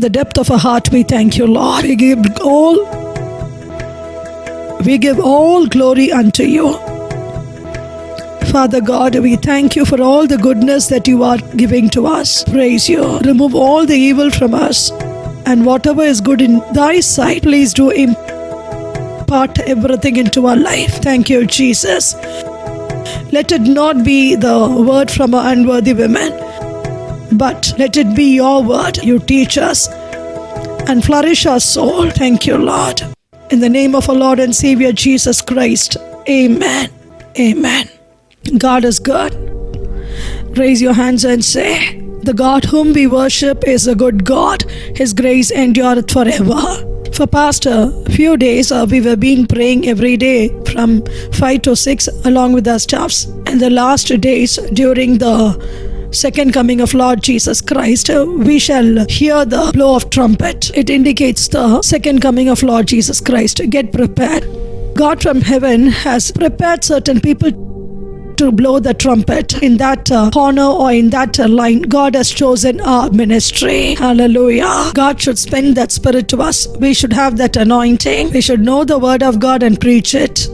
the depth of our heart, we thank you, Lord. We give all glory unto you. Father God, we thank you for all the goodness that you are giving to us. Praise you. Remove all the evil from us. And whatever is good in thy sight, please do impart everything into our life. Thank you, Jesus. Let it not be the word from an unworthy woman, but let it be your word. You teach us and flourish our soul. Thank you, Lord. In the name of our Lord and Savior Jesus Christ. Amen. Amen. God is good. Raise your hands and say, the God whom we worship is a good God. His grace endureth forever. For past a few days, we were been praying every day from 5 to 6 along with our staffs. And the last days during the second coming of Lord Jesus Christ, we shall hear the blow of trumpet. It indicates the second coming of Lord Jesus Christ. Get prepared. God from heaven has prepared certain people to blow the trumpet. In that corner or in that line, God has chosen our ministry. Hallelujah. God should spend that spirit to us. We should have that anointing. We should know the word of God and preach it.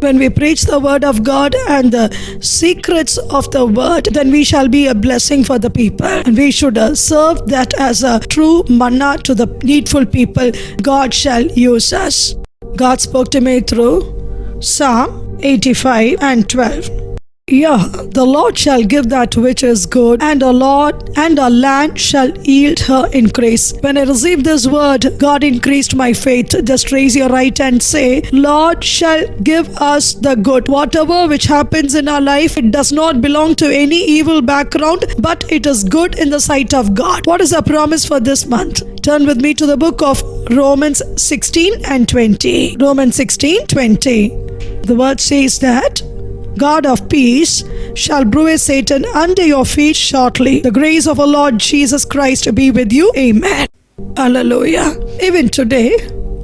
When we preach the word of God and the secrets of the word, then we shall be a blessing for the people. And we should serve that as a true manna to the needful people. God shall use us. God spoke to me through Psalm 85 and 12. Yeah, the Lord shall give that which is good, and our land shall yield her increase. When I received this word, God increased my faith. Just raise your right hand and say, Lord shall give us the good. Whatever which happens in our life, it does not belong to any evil background, but it is good in the sight of God. What is our promise for this month? Turn with me to the book of Romans 16 and 20. Romans 16, 20. The word says that God of peace shall bruise Satan under your feet shortly. The grace of our Lord Jesus Christ be with you. Amen. Hallelujah. Even today,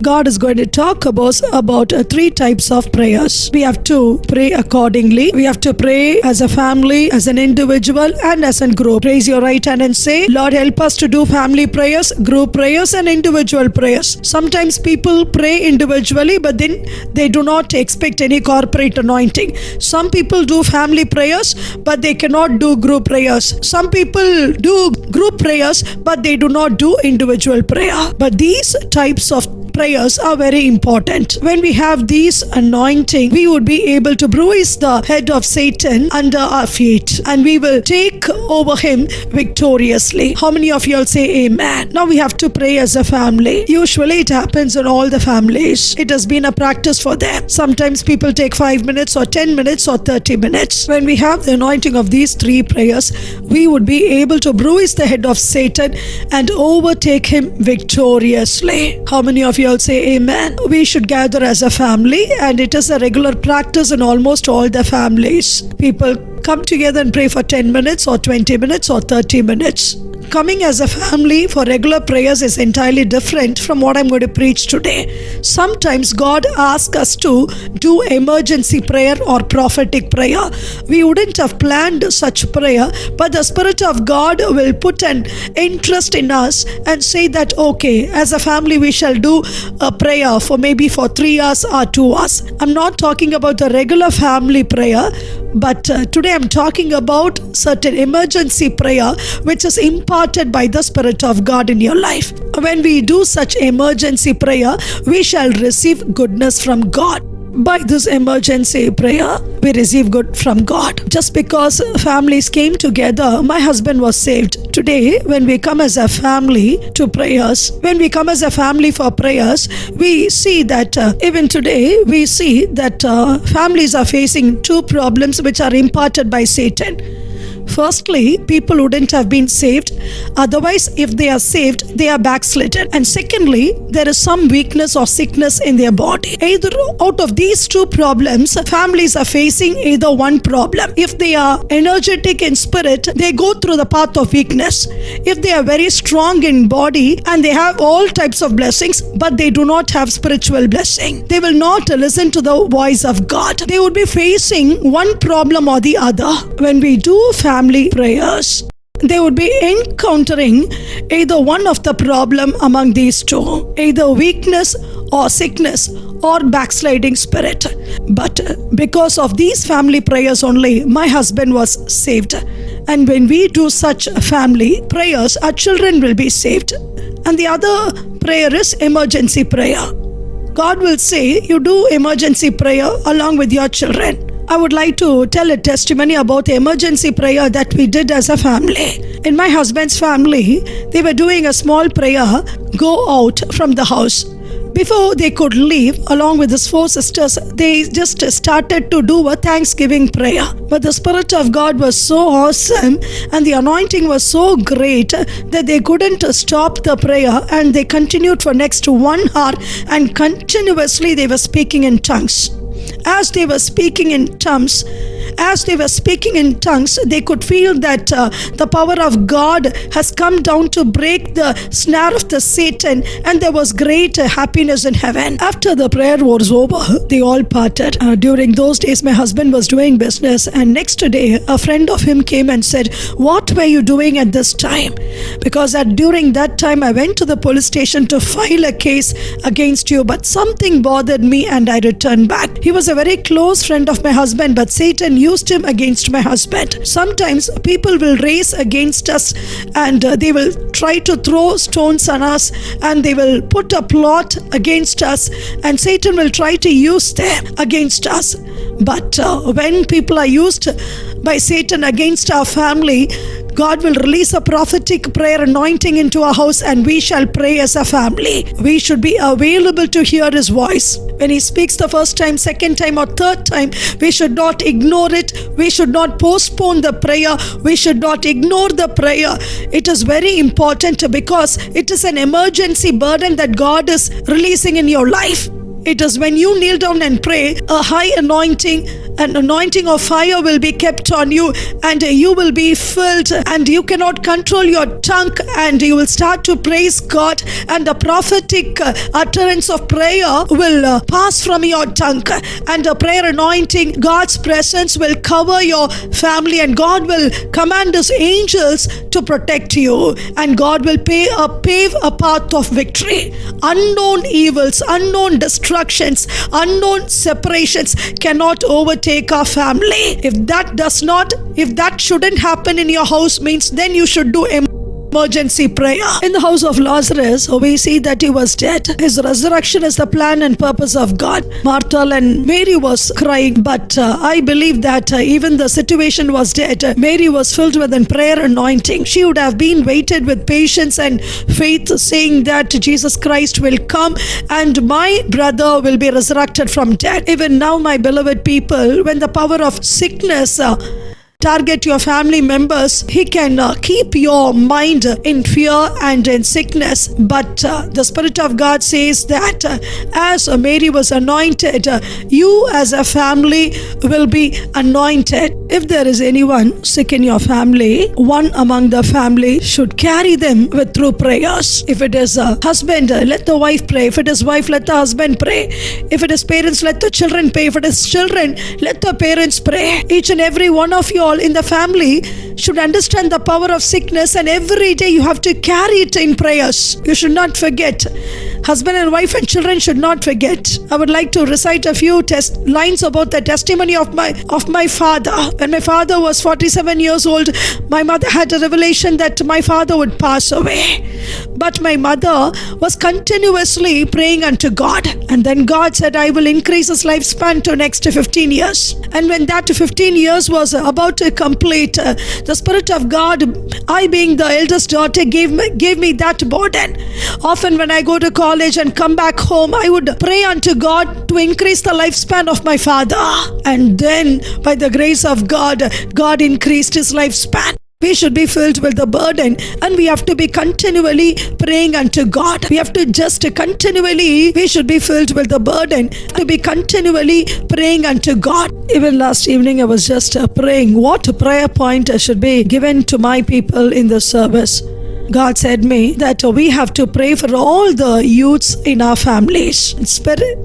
God is going to talk about 3 types of prayers. We have to pray accordingly. We have to pray as a family, as an individual, and as a group. Raise your right hand and say, Lord, help us to do family prayers, group prayers, and individual prayers. Sometimes people pray individually, but then they do not expect any corporate anointing. Some people do family prayers, but they cannot do group prayers. Some people do group prayers, but they do not do individual prayer. But these types of prayers are very important. When we have these anointing, we would be able to bruise the head of Satan under our feet, and we will take over him victoriously. How many of you will say amen? Now we have to pray as a family. Usually it happens in all the families. It has been a practice for them. Sometimes people take 5 minutes or 10 minutes or 30 minutes. When we have the anointing of these 3 prayers, we would be able to bruise the head of Satan and overtake him victoriously. How many of you all say amen? We should gather as a family, and it is a regular practice in almost all the families. People come together and pray for 10 minutes or 20 minutes or 30 minutes. Coming as a family for regular prayers is entirely different from what I'm going to preach today. Sometimes God asks us to do emergency prayer or prophetic prayer. We wouldn't have planned such prayer, but the Spirit of God will put an interest in us and say that, okay, as a family we shall do a prayer for maybe for 3 hours or 2 hours. I'm not talking about the regular family prayer, but today I'm talking about certain emergency prayer which is imparted by the Spirit of God in your life. When we do such emergency prayer, we shall receive goodness from God. By this emergency prayer, we receive good from God. Just because families came together, my husband was saved. Today, when we come as a family to prayers, when we come as a family for prayers, we see that even today, we see that families are facing 2 problems which are imparted by Satan. Firstly, people wouldn't have been saved. Otherwise, if they are saved, they are backslidden. And secondly, there is some weakness or sickness in their body. Either out of these 2 problems, families are facing either one problem. If they are energetic in spirit, they go through the path of weakness. If they are very strong in body and they have all types of blessings, but they do not have spiritual blessing, they will not listen to the voice of God. They would be facing one problem or the other. When we do family prayers, they would be encountering either one of the problem among these two, either weakness or sickness or backsliding spirit. But because of these family prayers only, my husband was saved. And when we do such family prayers, our children will be saved. And the other prayer is emergency prayer. God will say, you do emergency prayer along with your children. I would like to tell a testimony about the emergency prayer that we did as a family. In my husband's family, they were doing a small prayer, go out from the house. Before they could leave, along with his 4 sisters, they just started to do a Thanksgiving prayer. But the Spirit of God was so awesome and the anointing was so great that they couldn't stop the prayer, and they continued for next 1 hour, and continuously they were speaking in tongues. As they were speaking in tongues, they could feel that the power of God has come down to break the snare of the Satan, and there was great happiness in heaven. After the prayer was over, they all parted. During those days, my husband was doing business, and next day, a friend of him came and said, "What were you doing at this time?" Because during that time, I went to the police station to file a case against you, but something bothered me and I returned back. He was a very close friend of my husband, but Satan used him against my husband. Sometimes people will raise against us, and they will try to throw stones on us, and they will put a plot against us, and Satan will try to use them against us. But when people are used by Satan against our family, God will release a prophetic prayer anointing into our house, and we shall pray as a family. We should be available to hear His voice. When He speaks the first time, second time, or third time, we should not ignore it. We should not postpone the prayer. We should not ignore the prayer. It is very important because it is an emergency burden that God is releasing in your life. It is when you kneel down and pray, a high anointing, an anointing of fire will be kept on you, and you will be filled, and you cannot control your tongue, and you will start to praise God, and the prophetic utterance of prayer will pass from your tongue, and the prayer anointing, God's presence will cover your family, and God will command His angels to protect you, and God will pave a path of victory. Unknown evils, unknown destructions, unknown separations cannot overtake our family. If that shouldn't happen in your house, means then you should do emergency prayer. In the house of Lazarus, we see that he was dead. His resurrection is the plan and purpose of God. Martha and Mary was crying, but I believe that even the situation was dead, Mary was filled with a prayer anointing. She would have been waited with patience and faith, saying that Jesus Christ will come and my brother will be resurrected from death. Even now, my beloved people, when the power of sickness target your family members, he can keep your mind in fear and in sickness. But the Spirit of God says that as Mary was anointed, you as a family will be anointed. If there is anyone sick in your family, one among the family should carry them through prayers. If it is a husband, let the wife pray. If it is wife, let the husband pray. If it is parents, let the children pray. If it is children, let the parents pray. Each and every one of you all in the family should understand the power of sickness, and every day you have to carry it in prayers. You should not forget. Husband and wife and children should not forget. I would like to recite a few lines about the testimony of my father. When my father was 47 years old, my mother had a revelation that my father would pass away. But my mother was continuously praying unto God. And then God said, I will increase his lifespan to next 15 years. And when that 15 years was about to complete, the Spirit of God, I being the eldest daughter, gave me that burden. Often when I go to college and come back home, I would pray unto God to increase the lifespan of my father. And then by the grace of God, God increased his lifespan. We should be filled with the burden, and we have to be continually praying unto God. We should be filled with the burden to be continually praying unto God. Even last evening I was just praying what prayer point should be given to my people in the service. God said me that we have to pray for all the youths in our families.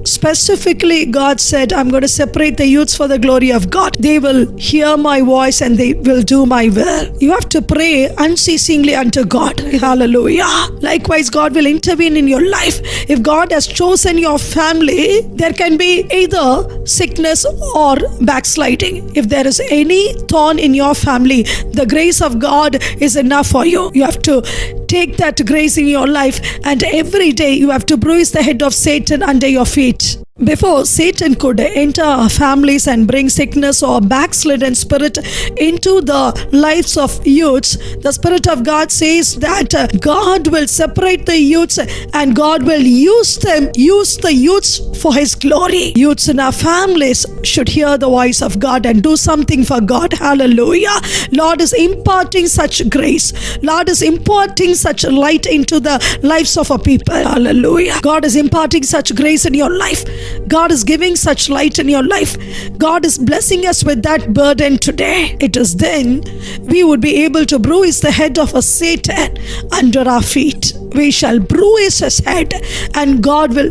Specifically, God said, I'm going to separate the youths for the glory of God. They will hear my voice and they will do my will. You have to pray unceasingly unto God. Hallelujah. Likewise, God will intervene in your life. If God has chosen your family, there can be either sickness or backsliding. If there is any thorn in your family, the grace of God is enough for you. You have to take that grace in your life, and every day you have to bruise the head of Satan under your feet. Before Satan could enter our families and bring sickness or backslidden spirit into the lives of youths, the Spirit of God says that God will separate the youths and God will use the youths for His glory. Youths in our families should hear the voice of God and do something for God. Hallelujah. Lord is imparting such grace. Lord is imparting such light into the lives of our people. Hallelujah. God is imparting such grace in your life. God is giving such light in your life. God is blessing us with that burden today. It is then we would be able to bruise the head of a Satan under our feet. We shall bruise his head and God will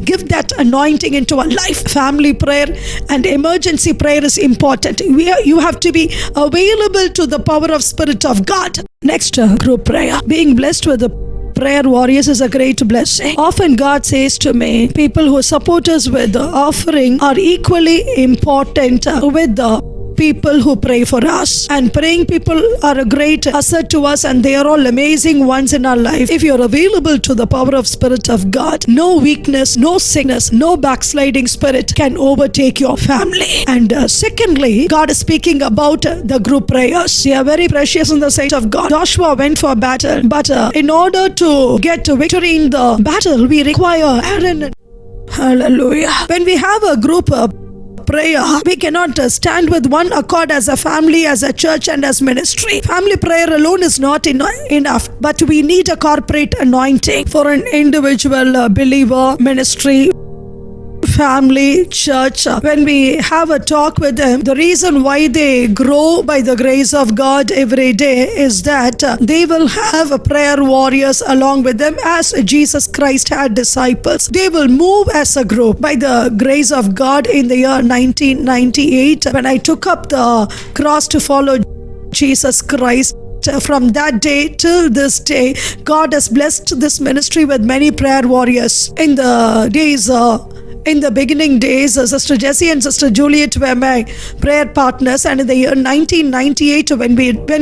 give that anointing into our life. Family prayer and emergency prayer is important. You have to be available to the power of Spirit of God. Next, group prayer. Being blessed with the prayer warriors is a great blessing. Often God says to me, people who support us with the offering are equally important with the people who pray for us. And praying people are a great asset to us, and they are all amazing ones in our life. If you're available to the power of Spirit of God, no weakness, no sickness, no backsliding spirit can overtake your family. And secondly, God is speaking about the group prayers. They are very precious in the sight of God. Joshua went for battle, but in order to get victory in the battle, we require Aaron. Hallelujah. When we have a group prayer, we cannot stand with one accord as a family, as a church, and as ministry. Family prayer alone is not enough, but we need a corporate anointing for an individual believer, ministry, family, church. When we have a talk with them, the reason why they grow by the grace of God every day is that they will have prayer warriors along with them, as Jesus Christ had disciples. They will move as a group. By the grace of God, in the year 1998, when I took up the cross to follow Jesus Christ, from that day till this day, God has blessed this ministry with many prayer warriors. In the beginning days, Sister Jessie and Sister Juliet were my prayer partners, and in the year 1998, when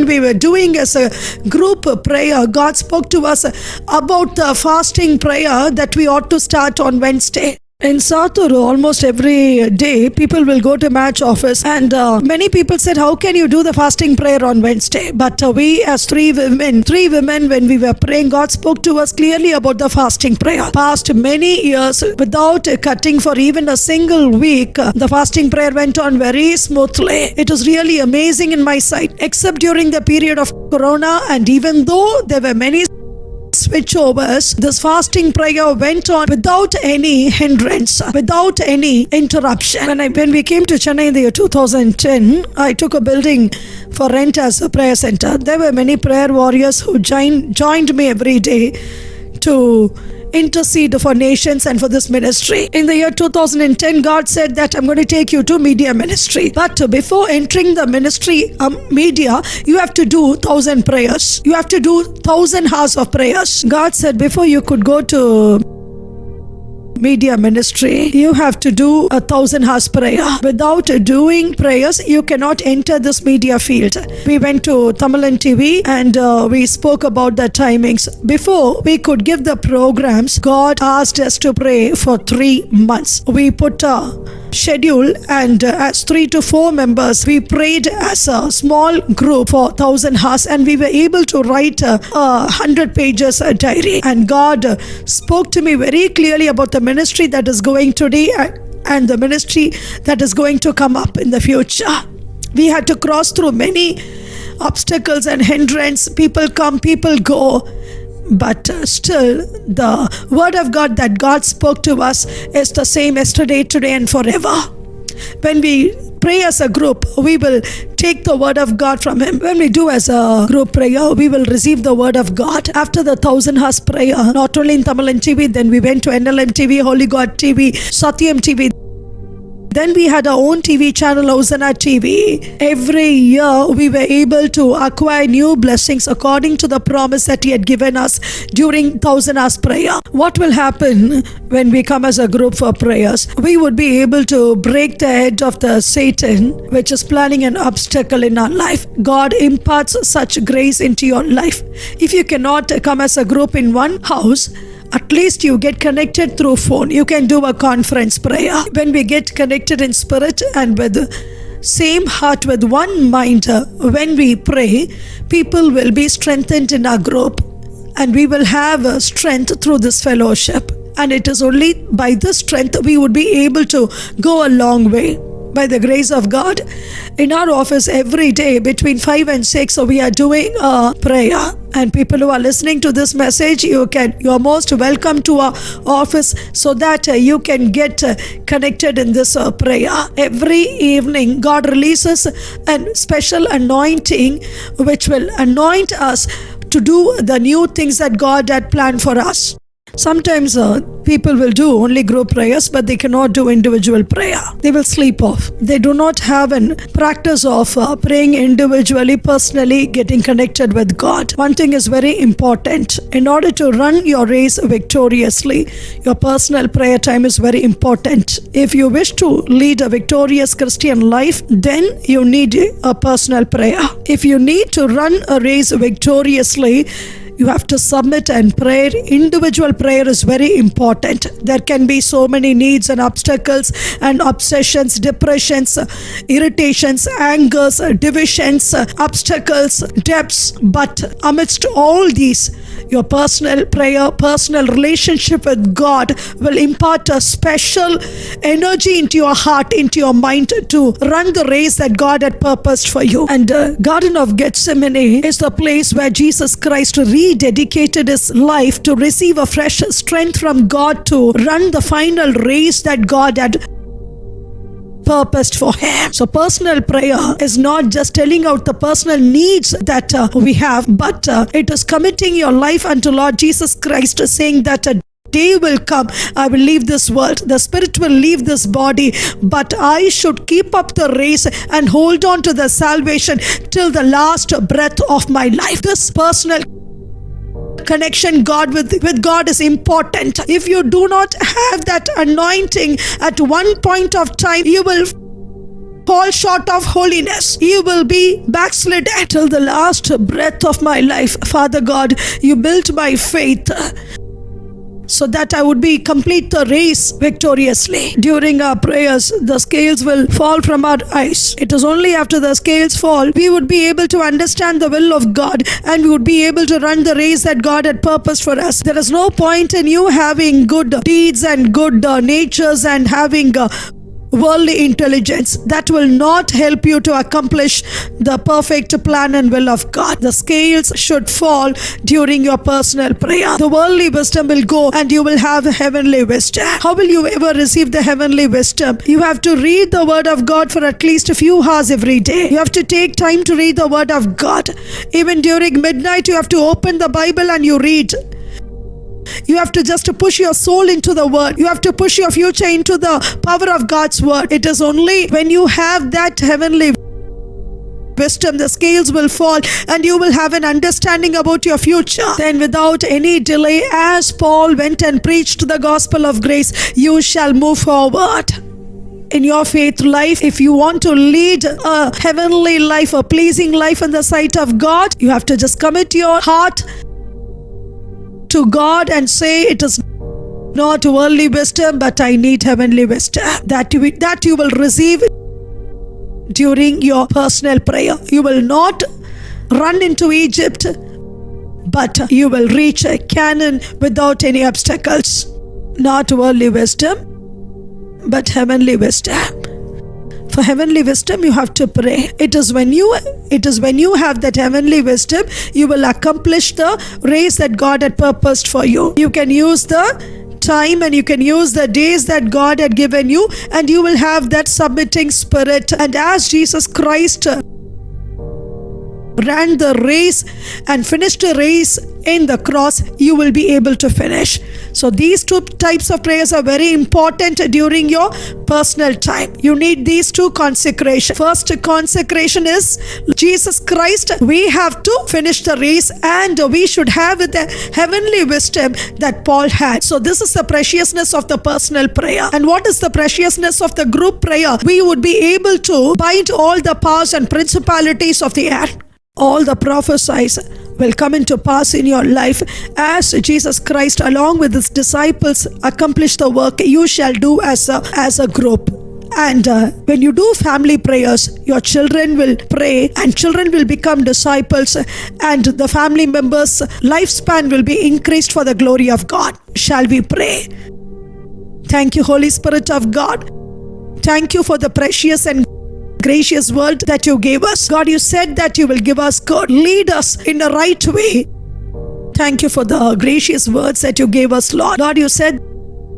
we were doing as a group prayer, God spoke to us about the fasting prayer that we ought to start on Wednesday. In Saturu, almost every day, people will go to match office, and many people said, how can you do the fasting prayer on Wednesday? But we as three women, when we were praying, God spoke to us clearly about the fasting prayer. Past many years, without cutting for even a single week, the fasting prayer went on very smoothly. It was really amazing in my sight, except during the period of Corona, and even though there were many switchovers, this fasting prayer went on without any hindrance, without any interruption. When we came to Chennai in the year 2010, I took a building for rent as a prayer center. There were many prayer warriors who joined me every day to intercede for nations and for this ministry. In the year 2010, God said that I'm going to take you to media ministry. But before entering the ministry media, you have to do 1,000 prayers. You have to do 1,000 hours of prayers. God said before you could go to media ministry, you have to do 1,000 hours prayer. Without doing prayers, you cannot enter this media field. We went to Tamilan TV and we spoke about the timings. Before we could give the programs, God asked us to pray for 3 months. We put a schedule, and as 3 to 4 members, we prayed as a small group for 1,000 hours, and we were able to write 100 pages a diary. And God spoke to me very clearly about the ministry that is going today and the ministry that is going to come up in the future. We had to cross through many obstacles and hindrances. People come, people go. But still, the word of God that God spoke to us is the same yesterday, today, and forever. When we pray as a group, we will take the word of God from Him. When we do as a group prayer, we will receive the word of God. After the 1,000 hours prayer, not only in Tamil and TV, then we went to NLM TV, Holy God TV, Satyam TV. Then we had our own TV channel, Hosanna TV. Every year we were able to acquire new blessings according to the promise that He had given us during 1,000 hours prayer. What will happen when we come as a group for prayers? We would be able to break the head of the Satan, which is planning an obstacle in our life. God imparts such grace into your life. If you cannot come as a group in one house, at least you get connected through phone. You can do a conference prayer. When we get connected in spirit and with same heart, with one mind, when we pray, people will be strengthened in our group, and we will have strength through this fellowship. And it is only by this strength we would be able to go a long way. By the grace of God, in our office every day between 5 and 6, we are doing a prayer. And people who are listening to this message, you are most welcome to our office so that you can get connected in this prayer. Every evening, God releases a special anointing which will anoint us to do the new things that God had planned for us. Sometimes people will do only group prayers, but they cannot do individual prayer. They will sleep off. They do not have a practice of praying individually, personally, getting connected with God. One thing is very important. In order to run your race victoriously, your personal prayer time is very important. If you wish to lead a victorious Christian life, then you need a personal prayer. If you need to run a race victoriously, you have to submit and pray. Individual prayer is very important. There can be so many needs and obstacles and obsessions, depressions, irritations, angers, divisions, obstacles, debts. But amidst all these, your personal prayer, personal relationship with God will impart a special energy into your heart, into your mind to run the race that God had purposed for you. And Garden of Gethsemane is the place where Jesus Christ rededicated His life to receive a fresh strength from God to run the final race that God had purposed for Him. So personal prayer is not just telling out the personal needs that we have, but it is committing your life unto Lord Jesus Christ, saying that a day will come, I will leave this world, the spirit will leave this body, but I should keep up the race and hold on to the salvation till the last breath of my life. This personal connection with God is important. If you do not have that anointing at one point of time, you will fall short of holiness. You will be backslidden till the last breath of my life. Father God, you built my faith so that I would complete the race victoriously. During our prayers, the scales will fall from our eyes. It is only after the scales fall, we would be able to understand the will of God, and we would be able to run the race that God had purposed for us. There is no point in you having good deeds and good natures and having worldly intelligence. That will not help you to accomplish the perfect plan and will of God. The scales should fall during your personal prayer. The worldly wisdom will go and you will have heavenly wisdom. How will you ever receive the heavenly wisdom? You have to read the word of God for at least a few hours every day. You have to take time to read the word of God. Even during midnight, you have to open the Bible and you read. You have to just push your soul into the word. You have to push your future into the power of God's word. It is only when you have that heavenly wisdom, the scales will fall and you will have an understanding about your future. Then without any delay, as Paul went and preached the gospel of grace, you shall move forward in your faith life. If you want to lead a heavenly life, a pleasing life in the sight of God, you have to just commit your heart to God and say, it is not worldly wisdom, but I need heavenly wisdom. That you will receive during your personal prayer. You will not run into Egypt, but you will reach Canaan without any obstacles. Not worldly wisdom, but heavenly wisdom. For heavenly wisdom, you have to pray. It is when you have that heavenly wisdom, you will accomplish the race that God had purposed for you. You can use the time and you can use the days that God had given you, and you will have that submitting spirit. And as Jesus Christ ran the race and finished the race in the cross, you will be able to finish. So these two types of prayers are very important during your personal time. You need these two consecration. First consecration is Jesus Christ. We have to finish the race, and we should have the heavenly wisdom that Paul had. So this is the preciousness of the personal prayer. And what is the preciousness of the group prayer? We would be able to bind all the powers and principalities of the air. All the prophecies will come into pass in your life as Jesus Christ along with his disciples accomplish the work you shall do as a group. And when you do family prayers, your children will pray and children will become disciples, and the family members' lifespan will be increased for the glory of God. Shall we pray? Thank you, Holy Spirit of God. Thank you for the precious and gracious word that you gave us. God, you said that you will give us good. Lead us in the right way. Thank you for the gracious words that you gave us, Lord. Lord, you said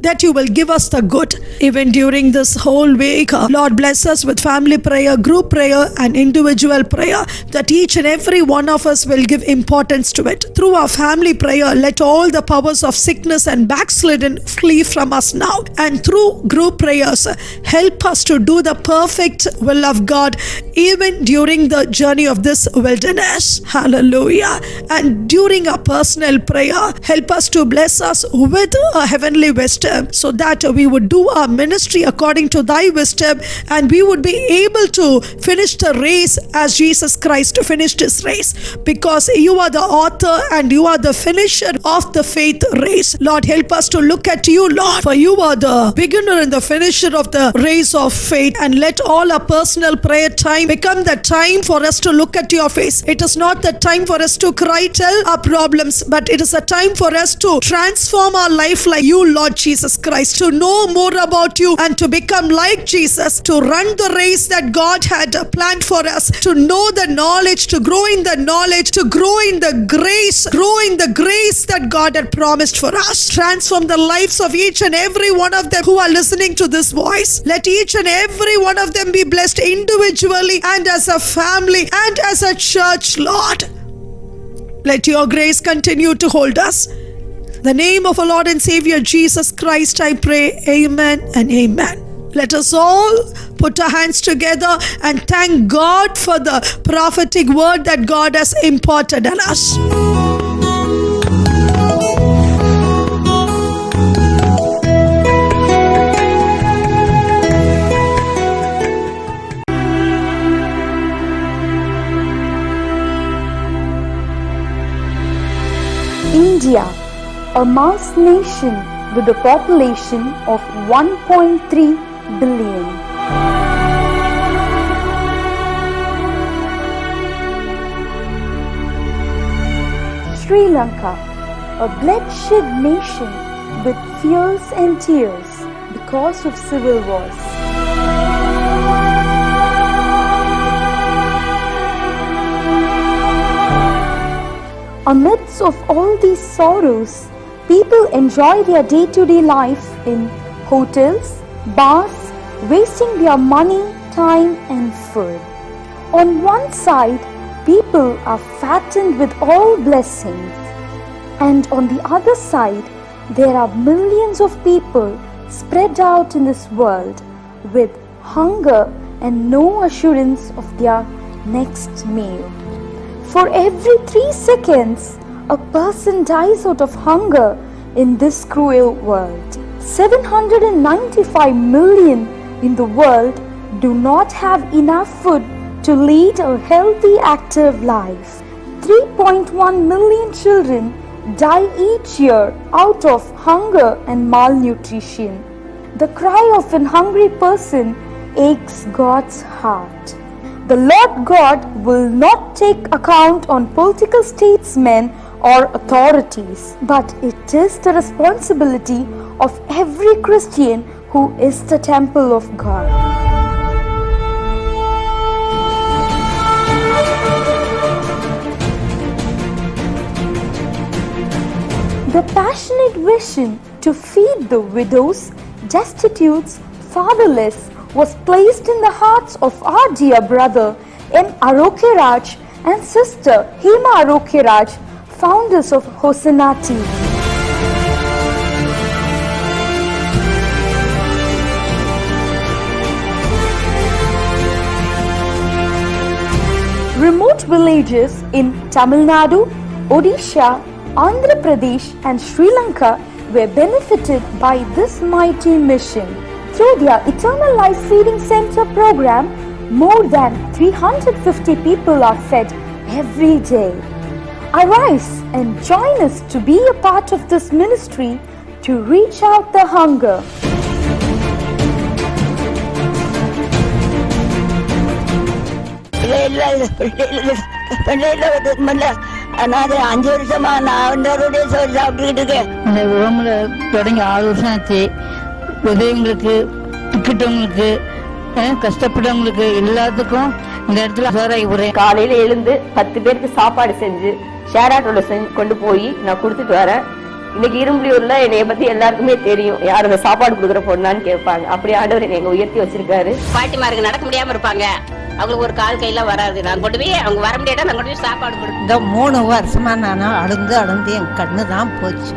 that you will give us the good even during this whole week. Lord, bless us with family prayer, group prayer, and individual prayer, that each and every one of us will give importance to it. Through our family prayer, let all the powers of sickness and backslidden flee from us now. And through group prayers, help us to do the perfect will of God even during the journey of this wilderness. Hallelujah. And during our personal prayer, help us to bless us with a heavenly wisdom, so that we would do our ministry according to thy wisdom, and we would be able to finish the race as Jesus Christ finished his race, because you are the author and you are the finisher of the faith race. Lord, help us to look at you, Lord, for you are the beginner and the finisher of the race of faith. And let all our personal prayer time become the time for us to look at your face. It is not the time for us to cry, tell our problems, but it is a time for us to transform our life like you, Lord Jesus Christ, to know more about you and to become like Jesus, to run the race that God had planned for us, to know the knowledge, to grow in the knowledge, to grow in the grace that God had promised for us. Transform the lives of each and every one of them who are listening to this voice. Let each and every one of them be blessed individually and as a family and as a church, Lord. Let your grace continue to hold us. In the name of our Lord and Savior Jesus Christ, I pray. Amen and amen. Let us all put our hands together and thank God for the prophetic word that God has imparted on us. India, a mouse nation with a population of 1.3 billion. Sri Lanka, a bloodshed nation with fears and tears because of civil wars. Amidst of all these sorrows, people enjoy their day-to-day life in hotels, bars, wasting their money, time and food. On one side, people are fattened with all blessings, and on the other side, there are millions of people spread out in this world with hunger and no assurance of their next meal. For every 3 seconds, a person dies out of hunger in this cruel world. 795 million in the world do not have enough food to lead a healthy, active life. 3.1 million children die each year out of hunger and malnutrition. The cry of an hungry person aches God's heart. The Lord God will not take account on political statesmen or authorities, but it is the responsibility of every Christian who is the temple of God. The passionate vision to feed the widows, destitutes, fatherless was placed in the hearts of our dear brother M. Arokiraj and sister Hema Arokiraj, founders of Hosanna TV. Remote villages in Tamil Nadu, Odisha, Andhra Pradesh and Sri Lanka were benefited by this mighty mission. Through their Eternal Life Feeding Center program, more than 350 people are fed every day. Arise and join us to be a part of this ministry to reach out the hunger. அனாதை 5 வருஷமா நான் அவருடைய சோறு சாப்பிட்டுக்கிட்டு இருக்கேன். அந்த ரோமில் தொடங்கி 6 வருஷம் ஆச்சு. உதவிங்களுக்கு, திக்கிட்டவங்களுக்கு, கஷ்டப்பட்டவங்களுக்கு எல்லாத்துக்கும் இந்த இடத்துல சோறாக்கி போடுறேன். காலையில எழுந்து 10 பேருக்கு சாப்பாடு செஞ்சு ஷேர் ஆட்டோல கொண்டு போய் நான் கொடுத்துட்டு வரேன். இன்னைக்கு இரும்புலியூர்ல என்னைய பத்தி எல்லாருக்குமே தெரியும். யார் அந்த சாப்பாடு கொடுக்குற பொண்ணான்னு கேட்பாங்க. அப்படி ஆண்டவர் என்னை உயர்த்தி வச்சிருக்காரு. பாட்டிமாருக்கு நடக்க முடியாம இருப்பாங்க, அவங்களுக்கு ஒரு கால் கையில வராது. நான் கொண்டு போய் அவங்க வர முடியாட்டா நான் கொண்டு போய் சாப்பாடு கொடுப்பேன். இந்த 3 வருஷமா நானும் அழுந்து என் கண்ணு தான் போச்சு.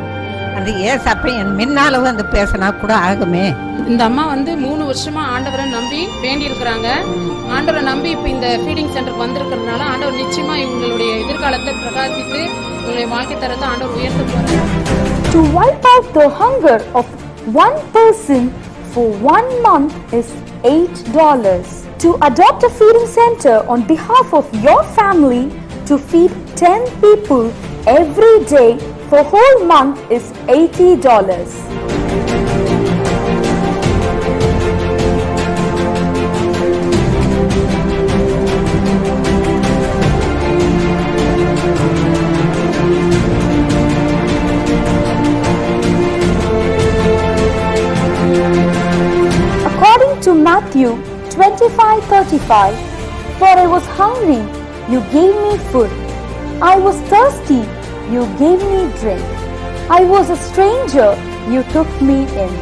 அந்த ஏசப்ப என் முன்னால வந்து பேசினா கூட ஆகுமே. இந்த அம்மா 3 வருஷமா ஆண்டவரை நம்பி வேண்டி இருக்கிறாங்க. ஆண்டவரை நம்பி இப்ப இந்த ஃபீடிங் சென்டருக்கு வந்திருக்கிறதுனால ஆண்டவர் நிச்சயமா இவங்களுடைய எதிர்காலத்தை பிரகாசித்து இவங்களுடைய வாழ்க்கை தரத்தை ஆண்டவர் உயர்த்த போறாங்க. To wipe out the hunger of one person for 1 month is $8. To adopt a feeding center on behalf of your family to feed 10 people every day for whole month is $80. According to Matthew 25:35, for I was hungry, you gave me food. I was thirsty, you gave me drink. I was a stranger, you took me in.